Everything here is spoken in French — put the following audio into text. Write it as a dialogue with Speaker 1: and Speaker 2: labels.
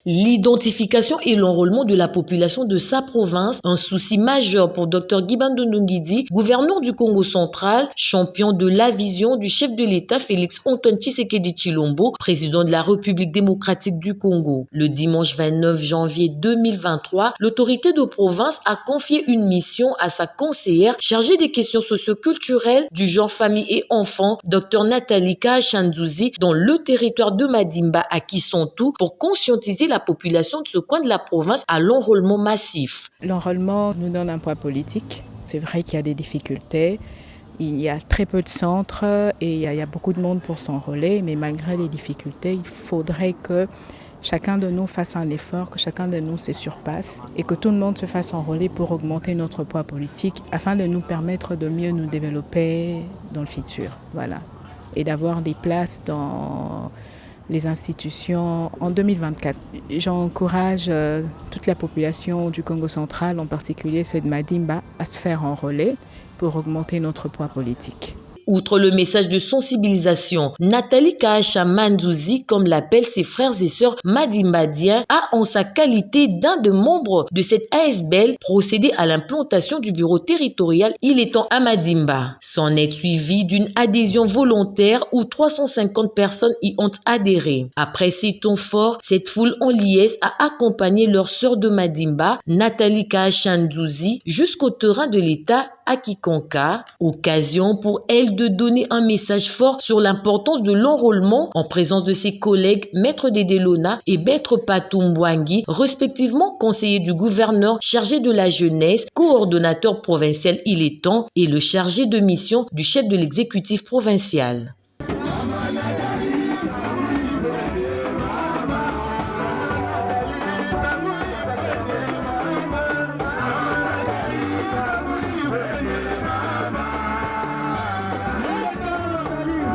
Speaker 1: L'identification et l'enrôlement de la population de sa province, un souci majeur pour Dr Guibando Ndungidi, gouverneur du Congo central, champion de la vision du chef de l'État Félix Antoine Tshisekedi Tshilombo, président de la République démocratique du Congo. Le dimanche 29 janvier 2023, l'autorité de province a confié une mission à sa conseillère chargée des questions socio-culturelles du genre famille et enfants, Dr Nathalie Kaashandouzi, dans le territoire de Madimba à Kisontou pour conscientiser la population de ce coin de la province à l'enrôlement massif.
Speaker 2: L'enrôlement nous donne un poids politique. C'est vrai qu'il y a des difficultés. Il y a très peu de centres et il y a beaucoup de monde pour s'enrôler, mais malgré les difficultés, il faudrait que chacun de nous fasse un effort, que chacun de nous se surpasse et que tout le monde se fasse enrôler pour augmenter notre poids politique afin de nous permettre de mieux nous développer dans le futur. Voilà. Et d'avoir des places dans les institutions en 2024. J'encourage toute la population du Congo central, en particulier celle de Madimba, à se faire enrôler pour augmenter notre poids politique.
Speaker 1: Outre le message de sensibilisation, Nathalie Kaashandouzi, comme l'appellent ses frères et sœurs madimbadiens, a en sa qualité d'un des membres de cette ASBL procédé à l'implantation du bureau territorial Il étant à Madimba. S'en est suivi d'une adhésion volontaire où 350 personnes y ont adhéré. Après ces temps forts, cette foule en liesse a accompagné leur sœur de Madimba, Nathalie Kaashandouzi, jusqu'au terrain de l'État à Kikonka, occasion pour elle de donner un message fort sur l'importance de l'enrôlement en présence de ses collègues Maître Dedelona et Maître Patumbwangi, respectivement conseiller du gouverneur chargé de la jeunesse, coordonnateur provincial Il étant et le chargé de mission du chef de l'exécutif provincial.